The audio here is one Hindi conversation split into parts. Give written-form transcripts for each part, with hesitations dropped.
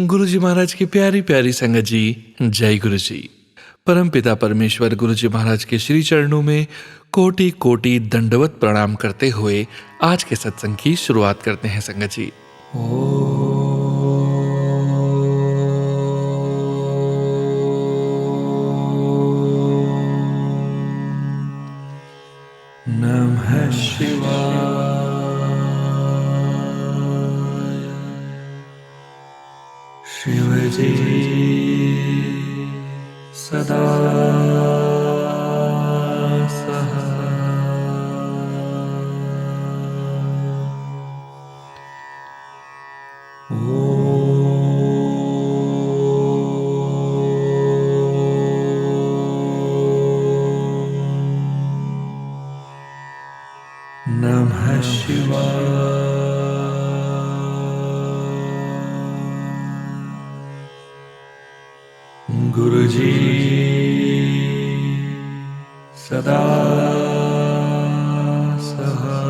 गुरु जी महाराज की प्यारी प्यारी संगत जी, जय गुरु जी। परमपिता परमेश्वर गुरु जी महाराज के श्री चरणों में कोटि कोटि दंडवत प्रणाम करते हुए आज के सत्संग की शुरुआत करते हैं संगत जी। नमः शिवाय। शिव जी सदा सहाय। नमः शिवाय। गुरु जी सदा सहाय।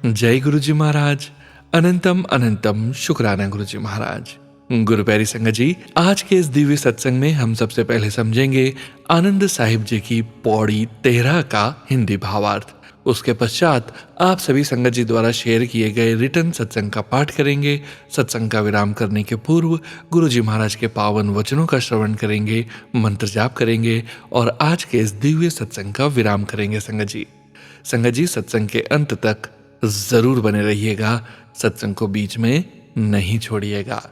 जय गुरु जी महाराज। अनंतम अनंतम शुक्राना गुरु जी महाराज। गुरु प्यारी संगत जी, आज के इस दिव्य सत्संग में हम सबसे पहले समझेंगे आनंद साहिब जी की पौड़ी 13 का हिंदी भावार्थ। उसके पश्चात आप सभी संगत जी द्वारा शेयर किए गए रिटर्न सत्संग का पाठ करेंगे। सत्संग का विराम करने के पूर्व गुरु जी महाराज के पावन वचनों का श्रवण करेंगे, मंत्र जाप करेंगे और आज के इस दिव्य सत्संग का विराम करेंगे। संगत जी सत्संग के अंत तक जरूर बने रहिएगा, सत्संग को बीच में नहीं छोड़िएगा।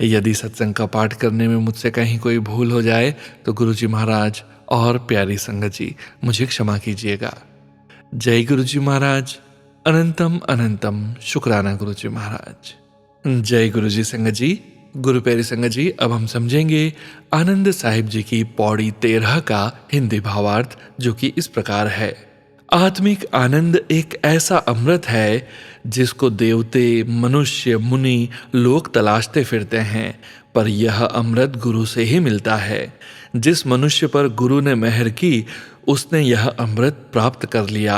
यदि सत्संग का पाठ करने में मुझसे कहीं कोई भूल हो जाए तो गुरु जी महाराज और प्यारी संगत जी मुझे क्षमा कीजिएगा। जय गुरु जी महाराज। अनंतम अनंतम शुक्राना गुरु जी महाराज। जय गुरु जी संगत जी। गुरु प्यारी संगत जी, अब हम समझेंगे आनंद साहिब जी की पौड़ी 13 का हिंदी भावार्थ, जो कि इस प्रकार है। आत्मिक आनंद एक ऐसा अमृत है जिसको देवते, मनुष्य, मुनि लोग तलाशते फिरते हैं, पर यह अमृत गुरु से ही मिलता है। जिस मनुष्य पर गुरु ने मेहर की उसने यह अमृत प्राप्त कर लिया,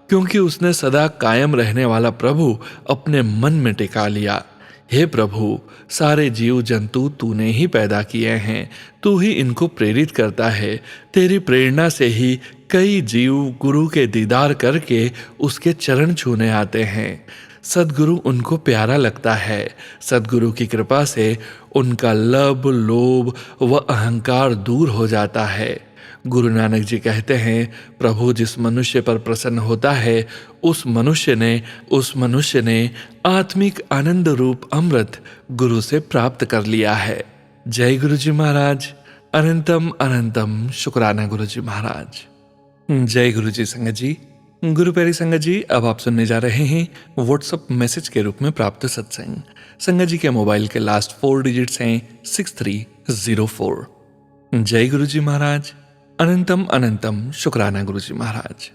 क्योंकि उसने सदा कायम रहने वाला प्रभु अपने मन में टिका लिया। हे प्रभु, सारे जीव जंतु तूने ही पैदा किए हैं, तू ही इनको प्रेरित करता है। तेरी प्रेरणा से ही कई जीव गुरु के दीदार करके उसके चरण छूने आते हैं। सद्गुरु उनको प्यारा लगता है। सद्गुरु की कृपा से उनका लब, लोभ व अहंकार दूर हो जाता है। गुरु नानक जी कहते हैं, प्रभु जिस मनुष्य पर प्रसन्न होता है उस मनुष्य ने आत्मिक आनंद रूप अमृत गुरु से प्राप्त कर लिया है। जय गुरु जी महाराज। अनंतम अनंतम शुक्राना गुरु जी महाराज। जय गुरु जी संगत जी। गुरु प्यारी संगत जी, अब आप सुनने जा रहे हैं व्हाट्सएप मैसेज के रूप में प्राप्त सत्संग। संगत जी के मोबाइल के लास्ट 4 डिजिट्स हैं 6304। जय गुरु जी महाराज। अनंतम अनंतम शुक्राना गुरु जी महाराज।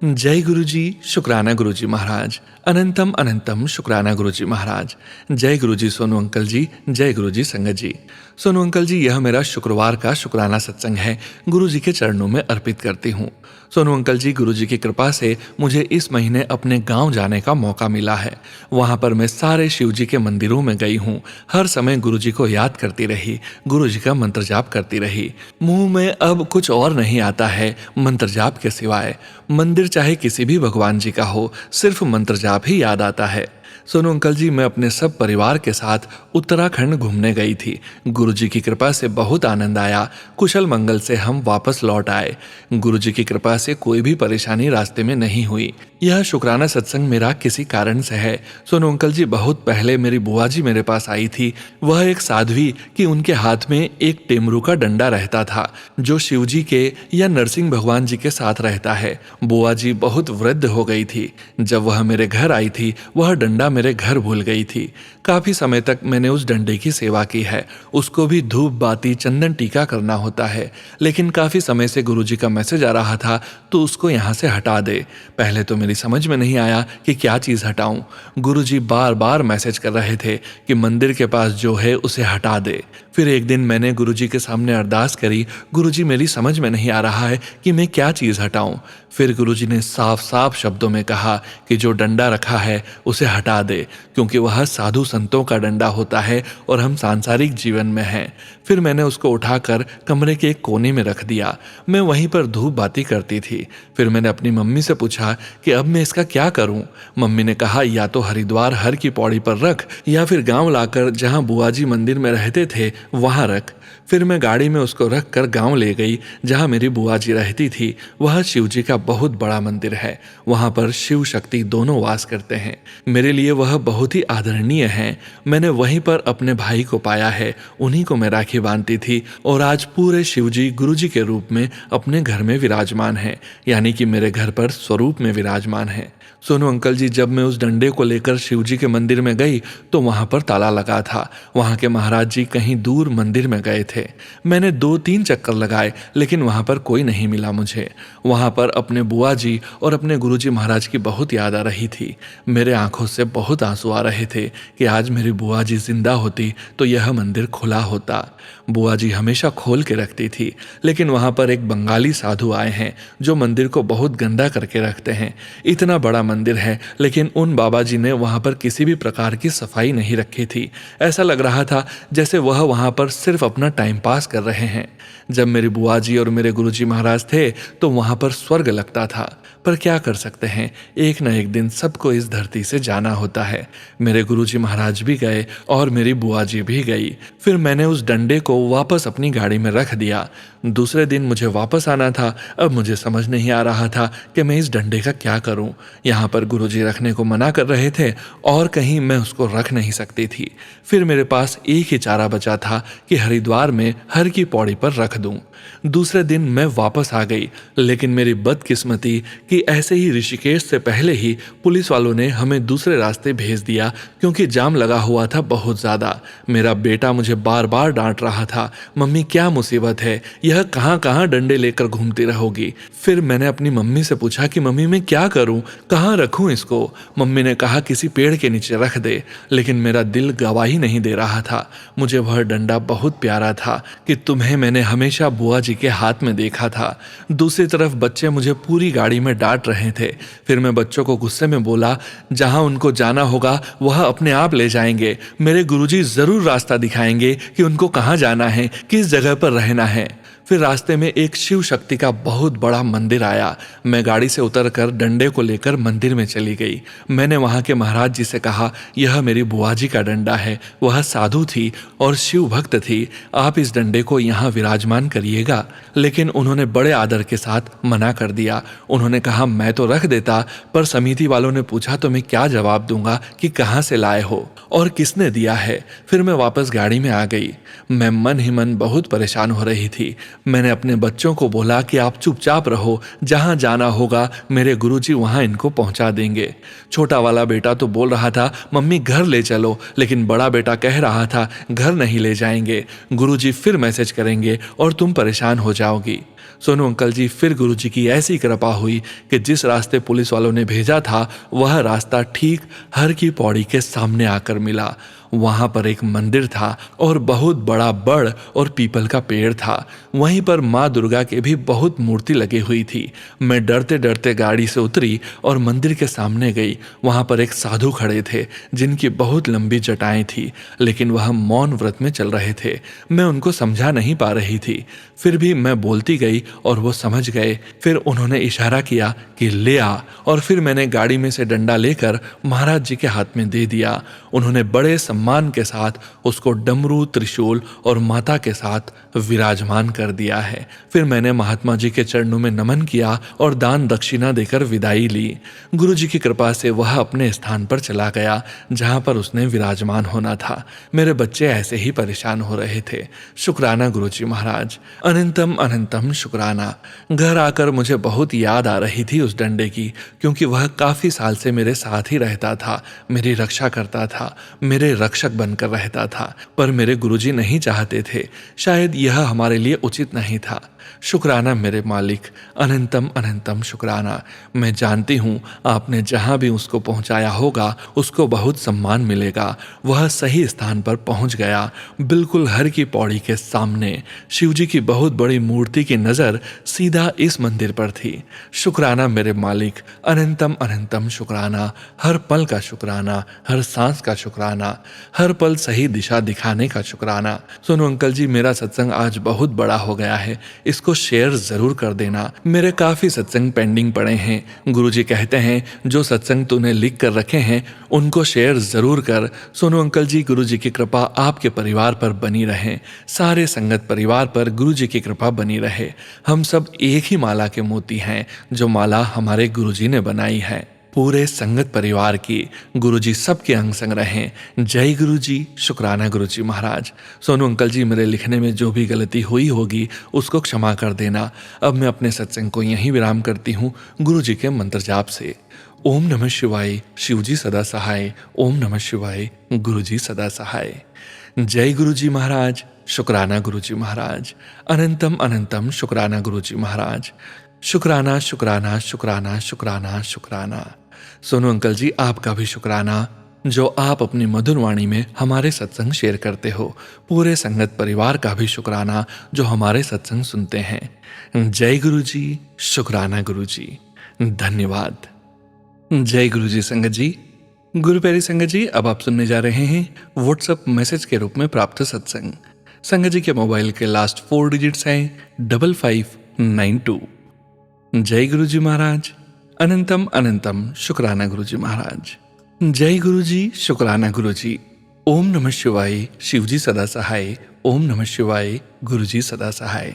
जय गुरु जी, शुक्राना गुरु जी महाराज। अनंतम अनंतम शुक्राना गुरु जी महाराज। जय गुरु जी सोनू अंकल जी। जय गुरु जी संगत जी। सोनू अंकल जी, यह मेरा शुक्रवार का शुक्राना सत्संग है, गुरु जी के चरणों में अर्पित करती हूँ। सोनू अंकल जी, गुरु जी की कृपा से मुझे इस महीने अपने गांव जाने का मौका मिला है। वहां पर मैं सारे शिव जी के मंदिरों में गई हूँ। हर समय गुरु जी को याद करती रही, गुरु जी का मंत्र जाप करती रही। मुंह में अब कुछ और नहीं आता है मंत्र जाप के सिवाय। मंदिर चाहे किसी भी भगवान जी का हो, सिर्फ मंत्र जाप ही याद आता है। सोनू अंकल जी, मैं अपने सब परिवार के साथ उत्तराखंड घूमने गई थी। गुरु जी की कृपा से बहुत आनंद आया। कुशल मंगल से हम वापस लौट आए। गुरु जी की कृपा से कोई भी परेशानी रास्ते में नहीं हुई। यह शुक्राना सत्संग मेरा किसी कारण से है। सोनू अंकल जी, बहुत पहले मेरी बुआ जी मेरे पास आई थी। वह एक साध्वी कि उनके हाथ में एक टेमरू का डंडा रहता था, जो शिव जी के या नरसिंह भगवान जी के साथ रहता है। बुआ जी बहुत वृद्ध हो गई थी। जब वह मेरे घर आई थी, वह डंडा मेरे घर भूल गई थी। काफी समय तक मैंने उस डंडे की सेवा की है। उसको भी धूप बाती चंदन टीका करना होता है, लेकिन काफी समय से गुरुजी का मैसेज आ रहा था तो उसको यहाँ से हटा दे। पहले तो मेरी समझ में नहीं आया कि क्या चीज हटाऊं। गुरुजी बार बार मैसेज कर रहे थे कि मंदिर के पास जो है उसे हटा दे। फिर एक दिन मैंने गुरुजी के सामने अरदास करी, गुरुजी मेरी समझ में नहीं आ रहा है कि मैं क्या चीज हटाऊं। फिर गुरुजी ने साफ साफ शब्दों में कहा कि जो डंडा रखा है उसे हटा दे, क्योंकि वह साधु संतों का डंडा होता है और हम सांसारिक जीवन में हैं। फिर मैंने उसको उठाकर कमरे के एक कोने में रख दिया। मैं वहीं पर धूप बाती करती थी। फिर मैंने अपनी मम्मी से पूछा कि अब मैं इसका क्या करूं। मम्मी ने कहा, या तो हरिद्वार हर की पौड़ी पर रख, या फिर गांव लाकर जहां बुआजी मंदिर में रहते थे वहां रख। फिर मैं गाड़ी में उसको रख कर गाँव ले गई जहाँ मेरी बुआ जी रहती थी। वह शिव जी का बहुत बड़ा मंदिर है। वहाँ पर शिव शक्ति दोनों वास करते हैं। मेरे लिए वह बहुत ही आदरणीय है। मैंने वहीं पर अपने भाई को पाया है, उन्हीं को मैं राखी बांधती थी और आज पूरे शिव जी गुरु जी के रूप में अपने घर में विराजमान है, यानी कि मेरे घर पर स्वरूप में विराजमान है। सोनू अंकल जी, जब मैं उस डंडे को लेकर शिव जी के मंदिर में गई तो वहां पर ताला लगा था। वहां के महाराज जी कहीं दूर मंदिर में गए थे। मैंने 2-3 चक्कर लगाए लेकिन वहां पर कोई नहीं मिला मुझे। वहां पर अपने बुआ जी और अपने गुरुजी महाराज की बहुत याद आ रही थी। मेरे आंखों से बहुत आंसू आ रहे थे कि आज मेरी बुआ जी जिंदा होती तो यह मंदिर खुला होता। बुआ जी हमेशा खोल के रखती थी, लेकिन वहां पर एक बंगाली साधु आए हैं जो मंदिर को बहुत गंदा करके रखते हैं। इतना बड़ा मंदिर है लेकिन उन बाबा जी ने वहां पर किसी भी प्रकार की सफाई नहीं रखी थी। ऐसा लग रहा था जैसे वह वहां पर सिर्फ अपना टाइम पास कर रहे हैं। जब मेरी बुआ जी और मेरे गुरुजी महाराज थे तो वहां पर स्वर्ग लगता था। पर क्या कर सकते हैं, एक न एक दिन सबको इस धरती से जाना होता है। मेरे गुरुजी महाराज भी गए और मेरी बुआ जी भी गई। फिर मैंने उस डंडे को वापस अपनी गाड़ी में रख दिया। दूसरे दिन मुझे वापस आना था। अब मुझे समझ नहीं आ रहा था कि मैं इस डंडे का क्या करूं। यहाँ पर गुरुजी रखने को मना कर रहे थे और कहीं मैं उसको रख नहीं सकती थी। फिर मेरे पास एक ही चारा बचा था कि हरिद्वार में हर की पौड़ी पर रख दूं। दूसरे दिन मैं वापस आ गई, लेकिन मेरी बदकिस्मती कि ऐसे ही ऋषिकेश से पहले ही पुलिस वालों ने हमें दूसरे रास्ते भेज दिया, क्योंकि जाम लगा हुआ था बहुत ज़्यादा। मेरा बेटा मुझे बार बार डांट रहा था, मम्मी क्या मुसीबत है, यह कहाँ कहाँ डंडे लेकर घूमती रहोगी। फिर मैंने अपनी मम्मी से पूछा कि मम्मी मैं क्या करूँ, कहाँ रखूँ इसको। मम्मी ने कहा किसी पेड़ के नीचे रख दे, लेकिन मेरा दिल गवाही नहीं दे रहा था। मुझे वह डंडा बहुत प्यारा था कि तुम्हें मैंने हमेशा बुआ जी के हाथ में देखा था। दूसरी तरफ बच्चे मुझे पूरी गाड़ी में डांट रहे थे। फिर मैं बच्चों को गुस्से में बोला, जहां उनको जाना होगा वह अपने आप ले जाएंगे। मेरे गुरुजी जरूर रास्ता दिखाएंगे कि उनको कहाँ जाना है, किस जगह पर रहना है। फिर रास्ते में एक शिव शक्ति का बहुत बड़ा मंदिर आया। मैं गाड़ी से उतरकर डंडे को लेकर मंदिर में चली गई। मैंने वहां के महाराज जी से कहा, यह मेरी बुआ जी का डंडा है, वह साधु थी और शिव भक्त थी, आप इस डंडे को यहाँ विराजमान करिएगा। लेकिन उन्होंने बड़े आदर के साथ मना कर दिया। उन्होंने कहा मैं तो रख देता, पर समिति वालों ने पूछा तो मैं क्या जवाब दूंगा कि कहाँ से लाए हो और किसने दिया है। फिर मैं वापस गाड़ी में आ गई। मैं मन ही मन बहुत परेशान हो रही थी। मैंने अपने बच्चों को बोला कि आप चुपचाप रहो, जहां जाना होगा मेरे गुरुजी वहां इनको पहुंचा देंगे। छोटा वाला बेटा तो बोल रहा था मम्मी घर ले चलो, लेकिन बड़ा बेटा कह रहा था घर नहीं ले जाएंगे, गुरुजी फिर मैसेज करेंगे और तुम परेशान हो जाओगी। सोनू अंकल जी, फिर गुरुजी की ऐसी कृपा हुई कि जिस रास्ते पुलिस वालों ने भेजा था वह रास्ता ठीक हर की पौड़ी के सामने आकर मिला। वहां पर एक मंदिर था और बहुत बड़ा बड़ और पीपल का पेड़ था। वहीं पर माँ दुर्गा की भी बहुत मूर्ति लगी हुई थी। मैं डरते डरते गाड़ी से उतरी और मंदिर के सामने गई। वहां पर एक साधु खड़े थे जिनकी बहुत लंबी जटाएं थी, लेकिन वह मौन व्रत में चल रहे थे। मैं उनको समझा नहीं पा रही थी, फिर भी मैं बोलती गई और वो समझ गए। फिर उन्होंने इशारा किया कि ले आ, और फिर मैंने गाड़ी में से डंडा लेकर महाराज जी के हाथ में दे दिया। उन्होंने बड़े सम्मान के साथ उसको डमरू, त्रिशूल और माता के साथ विराजमान कर दिया है। फिर मैंने महात्मा जी के चरणों में नमन किया और दान दक्षिणा देकर विदाई ली। गुरु जी की कृपा से वह अपने स्थान पर चला गया जहां पर उसने विराजमान होना था। मेरे बच्चे ऐसे ही परेशान हो रहे थे। शुक्राना गुरु जी महाराज, अनंतम अनंतम शुक्राना। घर आकर मुझे बहुत याद आ रही थी उस डंडे की, क्योंकि वह काफी साल से मेरे साथ ही रहता था, मेरी रक्षा करता था, मेरे रक्षक बनकर रहता था, पर मेरे गुरुजी नहीं चाहते थे। शायद यह हमारे लिए उचित नहीं था। शुक्राना मेरे मालिक, अनंतम अनंतम शुक्राना। मैं जानती हूँ आपने जहाँ भी उसको पहुँचाया होगा उसको बहुत सम्मान मिलेगा। वह सही स्थान पर पहुँच गया, बिल्कुल हर की पौड़ी के सामने। शिवजी की बहुत बड़ी मूर्ति की नज़र सीधा इस मंदिर पर थी। शुक्राना मेरे मालिक, अनंतम अनंतम शुक्राना। हर पल का शुक्राना, हर सांस का शुक्राना, हर पल सही दिशा दिखाने का शुक्राना। सुनो अंकल जी, मेरा सत्संग आज बहुत बड़ा हो गया है, इसको शेयर जरूर कर देना। मेरे काफी सत्संग पेंडिंग पड़े हैं। गुरुजी कहते हैं जो सत्संग तूने लिख कर रखे हैं उनको शेयर जरूर कर। सुनो अंकल जी, गुरुजी की कृपा आपके परिवार पर बनी रहे, सारे संगत परिवार पर गुरुजी की कृपा बनी रहे। हम सब एक ही माला के मोती हैं, जो माला हमारे गुरुजी ने बनाई है। पूरे संगत परिवार की गुरुजी सबके अंग संग रहें। जय गुरुजी। शुक्राना गुरुजी महाराज। सोनू अंकल जी, मेरे लिखने में जो भी गलती हुई होगी उसको क्षमा कर देना। अब मैं अपने सत्संग को यहीं विराम करती हूँ गुरुजी के मंत्र जाप से। ओम नमः शिवाय, शिवजी सदा सहाय। ओम नमः शिवाय, गुरुजी सदा सहाय। जय गुरुजी महाराज। शुक्राना गुरुजी महाराज। अनंतम अनंतम शुक्राना गुरुजी महाराज। शुक्राना शुक्राना शुक्राना शुक्राना शुक्राना। सोनू अंकल जी, आपका भी शुक्राना जो आप अपनी मधुर वाणी में हमारे सत्संग शेयर करते हो। पूरे संगत परिवार का भी शुक्राना जो हमारे सत्संग सुनते हैं। जय गुरुजी। शुक्राना गुरुजी। धन्यवाद। जय गुरुजी संगत जी। गुरु प्यारी संगत जी, अब आप सुनने जा रहे हैं व्हाट्सएप मैसेज के रूप में प्राप्त सत्संग। संगत जी के मोबाइल के लास्ट 4 डिजिट्स हैं 5592। जय गुरुजी महाराज। अनंतम अनंतम शुक्राना गुरुजी महाराज। जय गुरुजी। शुक्राना गुरुजी। ओम नमः शिवाय, शिवजी सदा सहाय। ओम नमः शिवाय, गुरुजी सदा सहाय।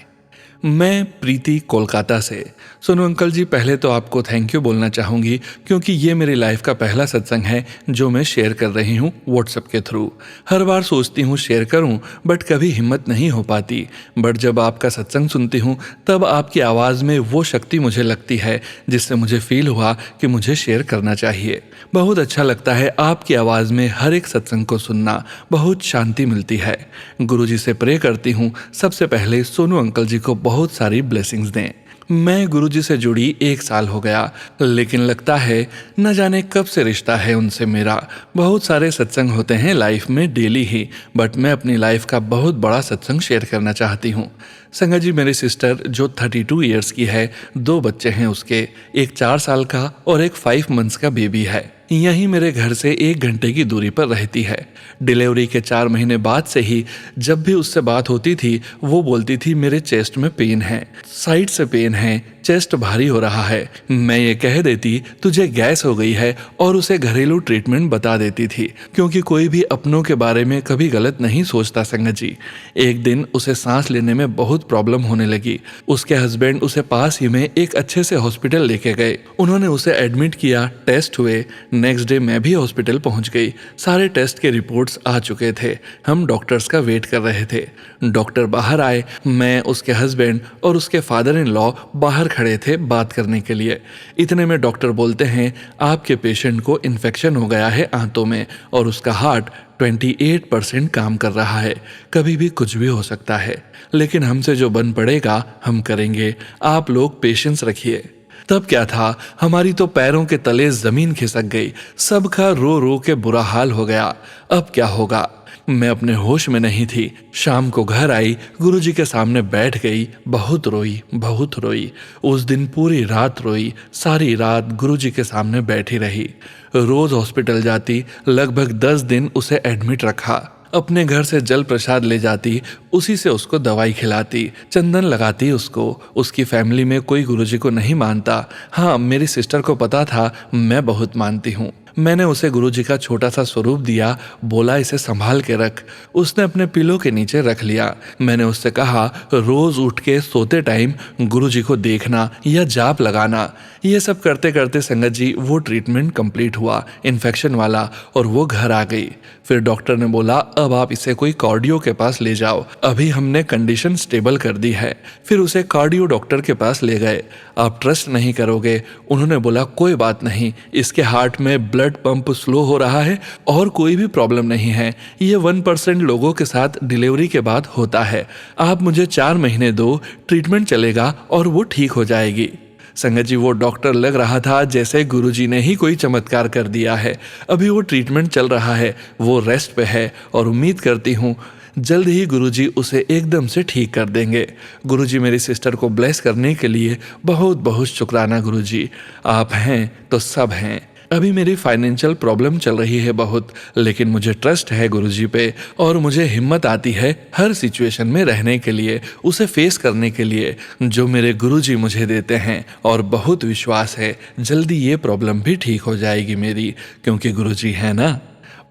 मैं प्रीति कोलकाता से। सोनू अंकल जी, पहले तो आपको थैंक यू बोलना चाहूँगी क्योंकि ये मेरी लाइफ का पहला सत्संग है जो मैं शेयर कर रही हूँ व्हाट्सएप के थ्रू। हर बार सोचती हूँ शेयर करूँ, बट कभी हिम्मत नहीं हो पाती। बट जब आपका सत्संग सुनती हूँ तब आपकी आवाज़ में वो शक्ति मुझे लगती है जिससे मुझे फील हुआ कि मुझे शेयर करना चाहिए। बहुत अच्छा लगता है आपकी आवाज़ में हर एक सत्संग को सुनना, बहुत शांति मिलती है। गुरुजी से प्रे करती हूँ सबसे पहले सोनू अंकल जी को बहुत सारी ब्लेसिंग्स दें। मैं गुरुजी से जुड़ी 1 साल हो गया, लेकिन लगता है न जाने कब से रिश्ता है उनसे मेरा। बहुत सारे सत्संग होते हैं लाइफ में डेली ही, बट मैं अपनी लाइफ का बहुत बड़ा सत्संग शेयर करना चाहती हूँ। संगत जी, मेरी सिस्टर जो 32 इयर्स की है, 2 बच्चे हैं उसके, एक 4 साल का और एक 5 मंथ्स का बेबी है। यहीं मेरे घर से 1 घंटे की दूरी पर रहती है। डिलीवरी के 4 महीने बाद से ही जब भी उससे बात होती थी वो बोलती थी मेरे चेस्ट में पेन है, साइड से पेन है, चेस्ट भारी हो रहा है। मैं ये कह देती तुझे गैस हो गई है और उसे घरेलू ट्रीटमेंट बता देती थी, क्योंकि कोई भी अपनों के बारे में कभी गलत नहीं सोचता। संगत जी, एक दिन उसे सांस लेने में बहुत प्रॉब्लम होने लगी। उसके हस्बैंड उसे पास ही में एक अच्छे से हॉस्पिटल लेके गए। उन्होंने उसे एडमिट किया, टेस्ट हुए। नेक्स्ट डे मैं भी हॉस्पिटल पहुंच गई। सारे टेस्ट के रिपोर्ट्स आ चुके थे। हम डॉक्टर्स का वेट कर रहे थे। डॉक्टर बाहर आए, मैं, उसके हस्बैंड और उसके फादर इन लॉ बाहर खड़े थे बात करने के लिए। इतने में डॉक्टर बोलते हैं आपके पेशेंट को इन्फेक्शन हो गया है आंतों में और उसका हार्ट 28% काम कर रहा है। कभी भी कुछ भी हो सकता है, लेकिन हमसे जो बन पड़ेगा हम करेंगे। आप लोग पेशेंस रखिए। तब क्या था, हमारी तो पैरों के तले जमीन खिसक गई। सबका रो रो के बुरा हाल हो गया। अब क्या होगा, मैं अपने होश में नहीं थी। शाम को घर आई, गुरुजी के सामने बैठ गई, बहुत रोई, बहुत रोई। उस दिन पूरी रात रोई, सारी रात गुरुजी के सामने बैठी रही। रोज हॉस्पिटल जाती, लगभग 10 दिन उसे एडमिट रखा। अपने घर से जल प्रसाद ले जाती, उसी से उसको दवाई खिलाती, चंदन लगाती उसको। उसकी फैमिली में कोई गुरुजी को नहीं मानता। हाँ, मेरी सिस्टर को पता था मैं बहुत मानती हूँ। मैंने उसे गुरुजी का छोटा सा स्वरूप दिया, बोला इसे संभाल के रख। उसने अपने पिलो के नीचे रख लिया। मैंने उससे कहा रोज उठ के सोते टाइम गुरुजी को देखना या जाप लगाना। ये सब करते करते संगत जी वो ट्रीटमेंट कंप्लीट हुआ इन्फेक्शन वाला, और वो घर आ गई। फिर डॉक्टर ने बोला अब आप इसे कोई कार्डियो के पास ले जाओ, अभी हमने कंडीशन स्टेबल कर दी है। फिर उसे कार्डियो डॉक्टर के पास ले गए। आप ट्रस्ट नहीं करोगे, उन्होंने बोला कोई बात नहीं, इसके हार्ट में ब्लड ब्लड पंप स्लो हो रहा है और कोई भी प्रॉब्लम नहीं है। ये 1% लोगों के साथ डिलीवरी के बाद होता है। आप मुझे 4 महीने दो, ट्रीटमेंट चलेगा और वो ठीक हो जाएगी। संगत जी, वो डॉक्टर लग रहा था जैसे गुरुजी ने ही कोई चमत्कार कर दिया है। अभी वो ट्रीटमेंट चल रहा है, वो रेस्ट पे है और उम्मीद करती हूँ जल्द ही गुरुजी उसे एकदम से ठीक कर देंगे। गुरुजी मेरी सिस्टर को ब्लेस करने के लिए बहुत बहुत शुक्राना गुरुजी। आप हैं तो सब हैं। अभी मेरी फाइनेंशियल प्रॉब्लम चल रही है बहुत, लेकिन मुझे ट्रस्ट है गुरुजी पे और मुझे हिम्मत आती है हर सिचुएशन में रहने के लिए, उसे फेस करने के लिए जो मेरे गुरुजी मुझे देते हैं। और बहुत विश्वास है जल्दी ये प्रॉब्लम भी ठीक हो जाएगी मेरी, क्योंकि गुरुजी है ना।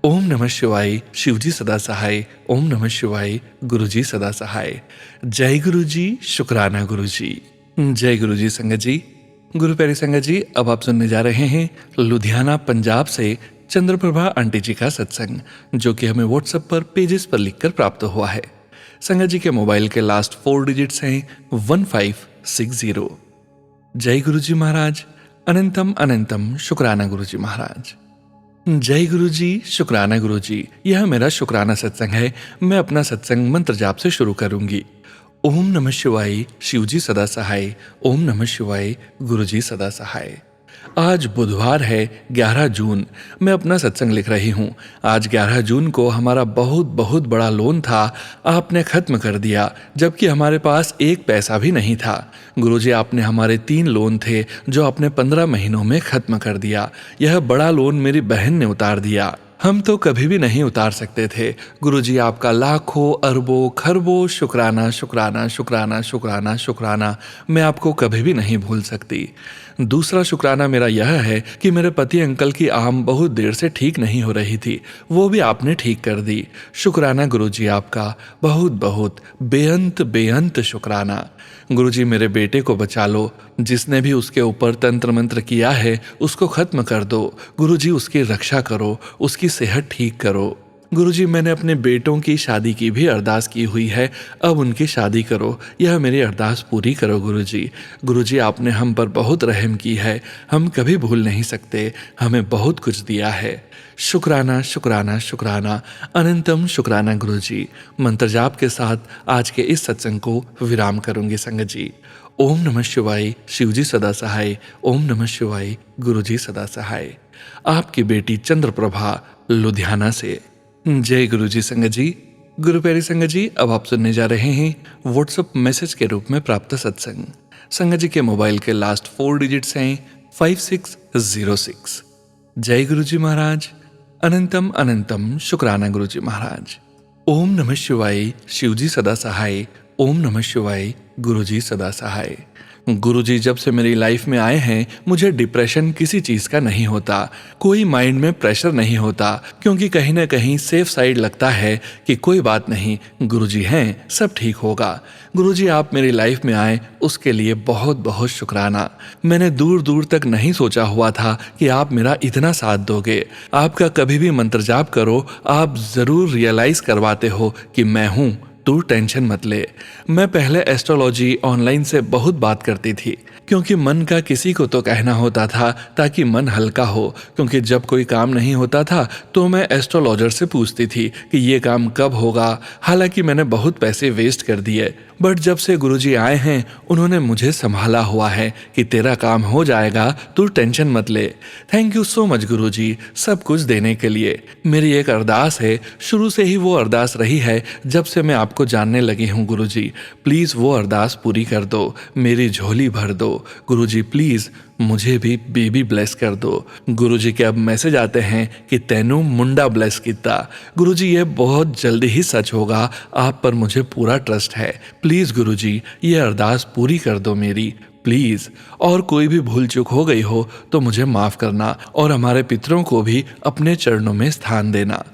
ओम नमः शिवाय, शिवजी सदा सहाय। ओम नमः शिवाय, गुरुजी सदा सहाय। जय गुरुजी, शुक्राना गुरुजी। जय गुरुजी संगत जी। गुरु प्यारी संगत जी, अब आप सुनने जा रहे हैं लुधियाना पंजाब से चंद्रप्रभा आंटी जी का सत्संग, जो कि हमें व्हाट्सएप पर पेजेस पर लिखकर प्राप्त हुआ है। संगत जी के मोबाइल के लास्ट 4 डिजिट्स हैं 1560। जय गुरुजी महाराज, अनंतम अनंतम शुक्राना गुरुजी महाराज। जय गुरुजी, शुक्राना गुरुजी। यह मेरा शुक्राना सत्संग है। मैं अपना सत्संग मंत्र जाप से शुरू करूंगी। ओम नमः शिवाय, शिवजी सदा सहाय। ओम नमः शिवाय, गुरुजी सदा सहाय। आज बुधवार है 11 जून। मैं अपना सत्संग लिख रही हूँ। आज 11 जून को हमारा बहुत बहुत बड़ा लोन था, आपने खत्म कर दिया, जबकि हमारे पास 1 पैसा भी नहीं था। गुरुजी, आपने हमारे 3 लोन थे जो आपने 15 महीनों में खत्म कर दिया। यह बड़ा लोन मेरी बहन ने उतार दिया, हम तो कभी भी नहीं उतार सकते थे। गुरुजी, आपका लाखों अरबों खरबों शुक्राना शुक्राना शुक्राना शुक्राना शुक्राना। मैं आपको कभी भी नहीं भूल सकती। दूसरा शुक्राना मेरा यह है कि मेरे पति अंकल की आम बहुत देर से ठीक नहीं हो रही थी, वो भी आपने ठीक कर दी। शुक्राना गुरुजी आपका, बहुत बहुत बेअंत बेअंत शुक्राना। गुरुजी, मेरे बेटे को बचा लो, जिसने भी उसके ऊपर तंत्र मंत्र किया है उसको खत्म कर दो। गुरुजी, उसकी रक्षा करो, उसकी सेहत ठीक करो। गुरुजी, मैंने अपने बेटों की शादी की भी अरदास की हुई है, अब उनकी शादी करो, यह मेरी अरदास पूरी करो गुरुजी। गुरुजी, आपने हम पर बहुत रहम की है, हम कभी भूल नहीं सकते, हमें बहुत कुछ दिया है। शुक्राना शुक्राना शुक्राना, अनंतम शुक्राना गुरुजी। मंत्र जाप के साथ आज के इस सत्संग को विराम करूंगी संगत जी। ओम नमः शिवाय, शिवजी सदा सहाय। ओम नमः शिवाय, गुरुजी सदा सहाय। आपकी बेटी चंद्रप्रभा, लुधियाना से। जय गुरुजी संगत जी। गुरु प्यारी संगत जी, अब आप सुनने जा रहे हैं व्हाट्सएप मैसेज के रूप में प्राप्त सत्संग। संगत जी के मोबाइल के लास्ट 4 डिजिट्स हैं 5606। जय गुरुजी महाराज, अनंतम अनंतम शुक्राना गुरुजी महाराज। ओम नमः शिवाय, शिवजी सदा सहाय। ओम नमः शिवाय, गुरुजी सदा सहाय। गुरुजी, जब से मेरी लाइफ में आए हैं मुझे डिप्रेशन किसी चीज का नहीं होता, कोई माइंड में प्रेशर नहीं होता, क्योंकि कहीं ना कहीं सेफ साइड लगता है कि कोई बात नहीं, गुरुजी हैं, सब ठीक होगा। गुरुजी, आप मेरी लाइफ में आए उसके लिए बहुत बहुत शुक्राना। मैंने दूर दूर तक नहीं सोचा हुआ था कि आप मेरा इतना साथ दोगे। आपका कभी भी मंत्र जाप करो, आप जरूर रियलाइज करवाते हो कि मैं हूं, तू टेंशन मत ले। मैं पहले एस्ट्रोलॉजी ऑनलाइन से बहुत बात करती थी, क्योंकि मन का किसी को तो कहना होता था ताकि मन हल्का हो, क्योंकि जब कोई काम नहीं होता था तो मैं एस्ट्रोलॉजर से पूछती थी कि ये काम कब होगा। हालांकि मैंने बहुत पैसे वेस्ट कर दिए, बट जब से गुरुजी आए हैं उन्होंने मुझे संभाला हुआ है कि तेरा काम हो जाएगा, तू टेंशन मत ले। थैंक यू सो मच गुरुजी, सब कुछ देने के लिए। मेरी एक अरदास है, शुरू से ही वो अरदास रही है जब से मैं आपको जानने लगी हूँ गुरुजी। प्लीज वो अरदास पूरी कर दो, मेरी झोली भर दो गुरुजी। प्लीज मुझे भी बेबी ब्लेस कर दो। गुरुजी के अब मैसेज आते हैं कि तेनू मुंडा ब्लेस किता। गुरुजी, ये बहुत जल्दी ही सच होगा, आप पर मुझे पूरा ट्रस्ट है। प्लीज गुरुजी, ये अरदास पूरी कर दो मेरी, प्लीज। और कोई भी भूल चूक हो गई हो तो मुझे माफ करना और हमारे पितरों को भी अपने चरणों में स्थान देना।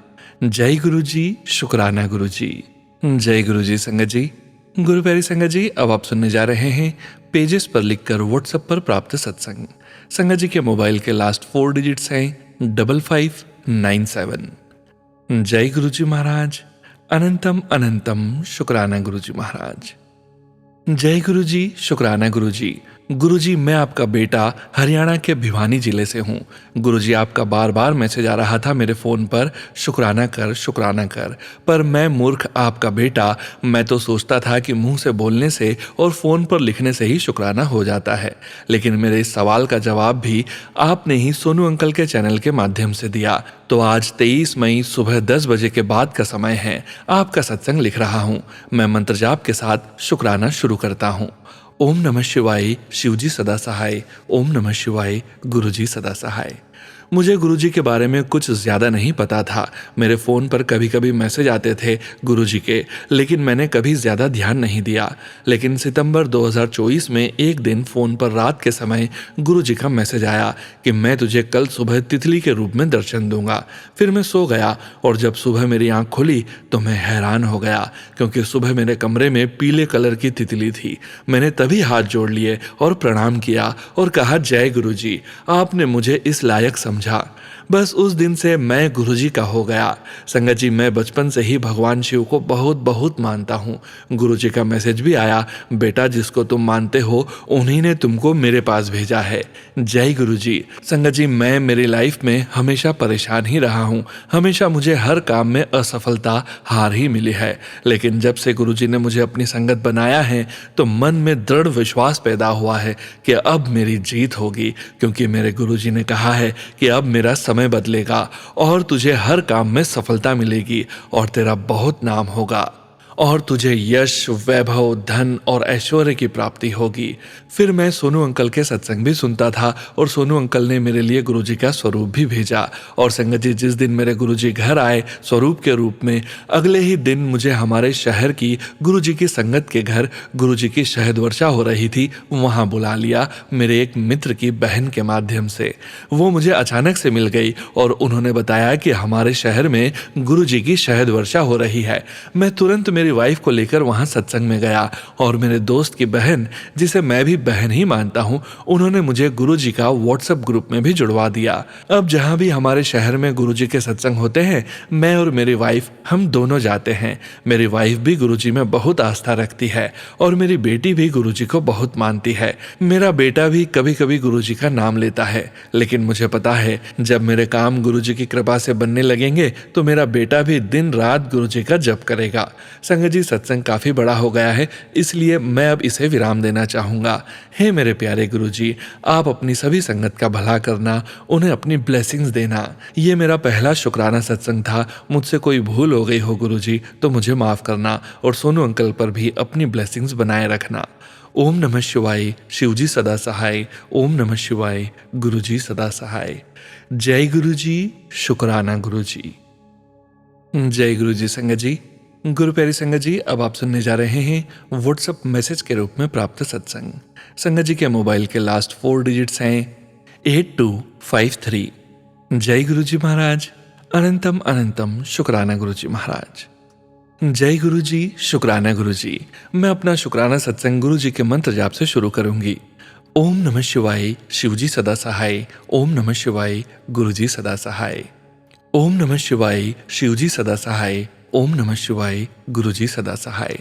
जय गुरुजी, शुक्राना गुरुजी। जय गुरुजी संगत जी। गुरु प्यारी संगत जी, अब आप सुनने जा रहे हैं पेजेस पर लिखकर व्हाट्सएप पर प्राप्त सत्संग। संगत जी के मोबाइल के लास्ट 4 डिजिट्स हैं 5597। जय गुरुजी महाराज, अनंतम अनंतम शुक्राना गुरुजी महाराज। जय गुरुजी, शुक्राना गुरुजी। गुरुजी, मैं आपका बेटा हरियाणा के भिवानी जिले से हूँ। गुरुजी, आपका बार बार मैसेज आ रहा था मेरे फ़ोन पर, शुक्राना कर शुक्राना कर। पर मैं मूर्ख आपका बेटा, मैं तो सोचता था कि मुंह से बोलने से और फ़ोन पर लिखने से ही शुक्राना हो जाता है। लेकिन मेरे इस सवाल का जवाब भी आपने ही सोनू अंकल के चैनल के माध्यम से दिया। तो आज 23 मई सुबह 10 बजे के बाद का समय है। आपका सत्संग लिख रहा हूँ। मैं मंत्र जाप के साथ शुक्राना शुरू करता हूँ। ओम नमः शिवाय, शिवजी सदा सहाय। ओम नमः शिवाय, गुरुजी सदा सहाय। मुझे गुरुजी के बारे में कुछ ज़्यादा नहीं पता था। मेरे फ़ोन पर कभी कभी मैसेज आते थे गुरुजी के, लेकिन मैंने कभी ज़्यादा ध्यान नहीं दिया। लेकिन सितंबर 2024 में एक दिन फ़ोन पर रात के समय गुरुजी का मैसेज आया कि मैं तुझे कल सुबह तितली के रूप में दर्शन दूंगा। फिर मैं सो गया और जब सुबह मेरी आँख खुली तो मैं हैरान हो गया, क्योंकि सुबह मेरे कमरे में पीले कलर की तितली थी। मैंने तभी हाथ जोड़ लिए और प्रणाम किया और कहा, जय गुरुजी, आपने मुझे इस लायक समझा। बस उस दिन से मैं गुरुजी का हो गया। संगत जी, मैं बचपन से ही भगवान शिव को बहुत बहुत मानता हूँ। गुरुजी का मैसेज भी आया, बेटा जिसको तुम मानते हो उन्हीं ने तुमको मेरे पास भेजा है। जय गुरुजी। संगत जी, मैं मेरी लाइफ में हमेशा परेशान ही रहा हूँ। हमेशा मुझे हर काम में असफलता, हार ही मिली है। लेकिन जब से गुरुजी ने मुझे अपनी संगत बनाया है तो मन में दृढ़ विश्वास पैदा हुआ है कि अब मेरी जीत होगी, क्योंकि मेरे गुरुजी ने कहा है कि अब मेरा समय बदलेगा और तुझे हर काम में सफलता मिलेगी और तेरा बहुत नाम होगा और तुझे यश, वैभव, धन और ऐश्वर्य की प्राप्ति होगी। फिर मैं सोनू अंकल के सत्संग भी सुनता था और सोनू अंकल ने मेरे लिए गुरुजी का स्वरूप भी भेजा। और संगत जी, जिस दिन मेरे गुरुजी घर आए स्वरूप के रूप में, अगले ही दिन मुझे हमारे शहर की गुरुजी की संगत के घर गुरुजी की शहद वर्षा हो रही थी, वहाँ बुला लिया मेरे एक मित्र की बहन के माध्यम से। वो मुझे अचानक से मिल गई और उन्होंने बताया कि हमारे शहर में गुरुजी की शहद वर्षा हो रही है। मैं तुरंत मेरी वाइफ को लेकर वहां सत्संग में गया और मेरे दोस्त की बहन, जिसे मैं भी बहन ही मानता हूं, उन्होंने मुझे गुरुजी का व्हाट्सएप ग्रुप में भी जुड़वा दिया। अब जहां भी हमारे शहर में गुरुजी के सत्संग होते हैं, मैं और मेरी वाइफ हम दोनों जाते हैं। मेरी वाइफ भी गुरुजी में बहुत आस्था रखती है और मेरी बेटी भी गुरुजी को बहुत मानती है। मेरा बेटा भी कभी कभी गुरुजी का नाम लेता है, लेकिन मुझे पता है जब मेरे काम गुरुजी की कृपा से बनने लगेंगे तो मेरा बेटा भी दिन रात गुरुजी का जप करेगा। संगत जी, सत्संग काफी बड़ा हो गया है, इसलिए मैं अब इसे विराम देना चाहूंगा। हे मेरे प्यारे गुरुजी, आप अपनी सभी संगत का भला करना, उन्हें अपनी ब्लेसिंग्स देना। ये मेरा पहला शुक्राना सत्संग था। मुझसे कोई भूल हो गई हो गुरुजी तो मुझे माफ करना और सोनू अंकल पर भी अपनी ब्लेसिंग्स बनाए रखना। ओम नमः शिवाय, शिवजी सदा सहाय। ओम नमः शिवाय, गुरुजी सदा सहाय। जय गुरुजी, शुक्राना गुरुजी। जय गुरुजी। संगत जी, गुरु प्यारी संगत जी, अब आप सुनने जा रहे हैं व्हाट्सएप मैसेज के रूप में प्राप्त सत्संग। संगत जी के मोबाइल के लास्ट 4 डिजिट्स हैं 8253। जय गुरुजी महाराज, अनंतम अनंतम शुक्राना गुरुजी महाराज। जय गुरुजी, शुक्राना गुरुजी। मैं अपना शुक्राना सत्संग गुरुजी के मंत्र जाप से शुरू करूंगी। ओम नमः शिवाय, शिवजी सदा सहाय। ओम नमः शिवाय, गुरुजी सदा सहाय। ओम नमः शिवाय, शिवजी सदा सहाय। ओम नमः शिवाय, गुरुजी सदा सहाय।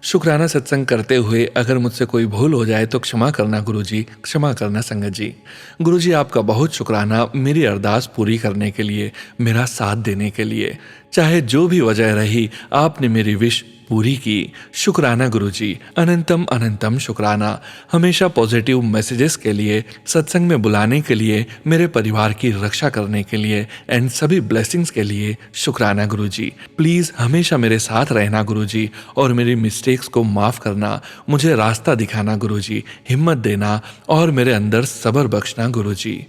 शुक्राना सत्संग करते हुए अगर मुझसे कोई भूल हो जाए तो क्षमा करना गुरुजी, क्षमा करना संगत जी। गुरुजी, आपका बहुत शुक्राना मेरी अरदास पूरी करने के लिए, मेरा साथ देने के लिए। चाहे जो भी वजह रही, आपने मेरी विश पूरी की। शुक्राना गुरुजी, अनंतम अनंतम शुक्राना। हमेशा पॉजिटिव मैसेजेस के लिए, सत्संग में बुलाने के लिए, मेरे परिवार की रक्षा करने के लिए एंड सभी ब्लेसिंग्स के लिए शुक्राना गुरुजी। प्लीज़ हमेशा मेरे साथ रहना गुरुजी और मेरी मिस्टेक्स को माफ़ करना, मुझे रास्ता दिखाना गुरुजी, हिम्मत देना और मेरे अंदर सब्र बख्शना गुरुजी।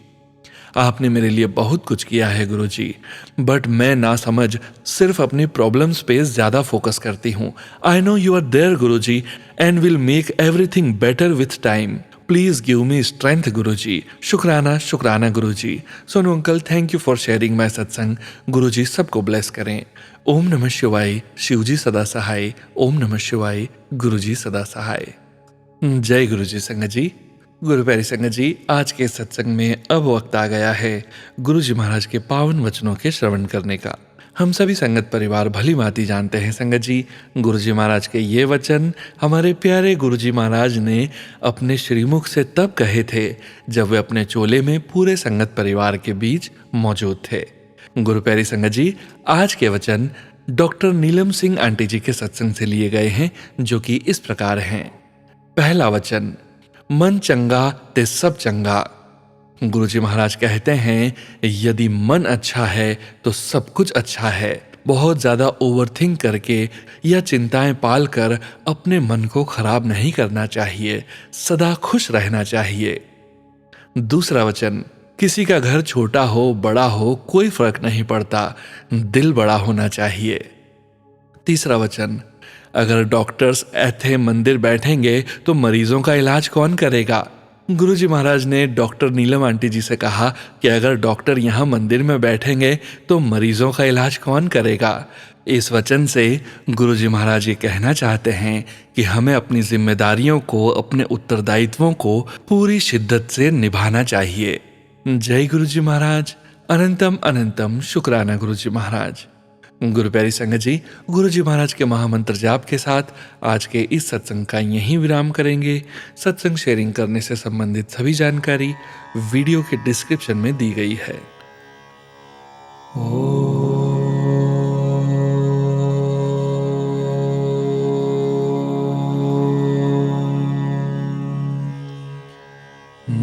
आपने मेरे लिए बहुत कुछ किया है गुरुजी, बट मैं ना समझ सिर्फ अपनी प्रॉब्लम्स पे ज्यादा फोकस करती हूँ। I know you are there Guruji and will make everything better with time. Please give me strength Guruji. शुक्राना शुक्राना Guruji. Sonu uncle, thank you for sharing my satsang. Guruji सबको ब्लेस करें। ओम नमः शिवाय, शिवजी सदा सहाय। ओम नमः शिवाय, गुरुजी सदा सहाय। जय गुरुजी। संगत जी, गुरु प्यारी संगत जी, आज के सत्संग में अब वक्त आ गया है गुरु जी महाराज के पावन वचनों के श्रवण करने का। हम सभी संगत परिवार भली भांति जानते हैं संगत जी, गुरुजी महाराज के ये वचन हमारे प्यारे गुरुजी महाराज ने अपने श्रीमुख से तब कहे थे जब वे अपने चोले में पूरे संगत परिवार के बीच मौजूद थे। गुरु प्यारी संगत जी, आज के वचन डॉक्टर नीलम सिंह आंटी जी के सत्संग से लिए गए हैं, जो कि इस प्रकार हैं। पहला वचन, मन चंगा ते सब चंगा। गुरुजी महाराज कहते हैं, यदि मन अच्छा है तो सब कुछ अच्छा है। बहुत ज्यादा ओवरथिंक करके या चिंताएं पालकर अपने मन को खराब नहीं करना चाहिए, सदा खुश रहना चाहिए। दूसरा वचन, किसी का घर छोटा हो बड़ा हो कोई फर्क नहीं पड़ता, दिल बड़ा होना चाहिए। तीसरा वचन, अगर डॉक्टर्स ऐथे मंदिर बैठेंगे तो मरीजों का इलाज कौन करेगा। गुरुजी महाराज ने डॉक्टर नीलम आंटी जी से कहा कि अगर डॉक्टर यहाँ मंदिर में बैठेंगे तो मरीजों का इलाज कौन करेगा। इस वचन से गुरुजी महाराज ये कहना चाहते हैं कि हमें अपनी जिम्मेदारियों को, अपने उत्तरदायित्वों को पूरी शिद्दत से निभाना चाहिए। जय गुरुजी महाराज। अनंतम अनंतम शुक्राना गुरुजी महाराज। गुरु प्यारी संगत जी, गुरुजी महाराज के महामंत्र जाप के साथ आज के इस सत्संग का यहीं विराम करेंगे। सत्संग शेयरिंग करने से संबंधित सभी जानकारी वीडियो के डिस्क्रिप्शन में दी गई है।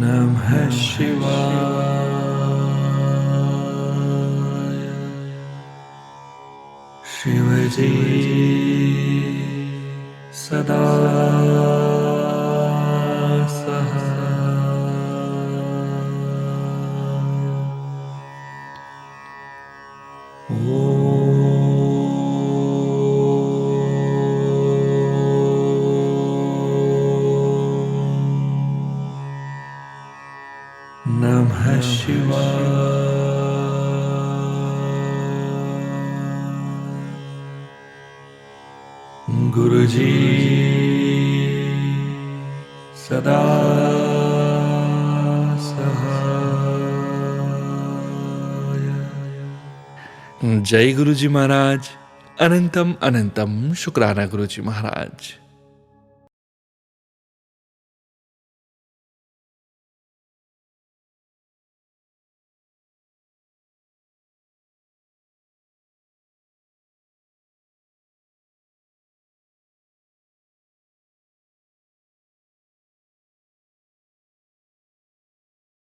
नमः शिवाय। शिवजी सदा नमः शिवाय। गुरुजी सदा सहाय। जय गुरुजी महाराज। अनंतम अनंतम शुक्राना गुरुजी महाराज।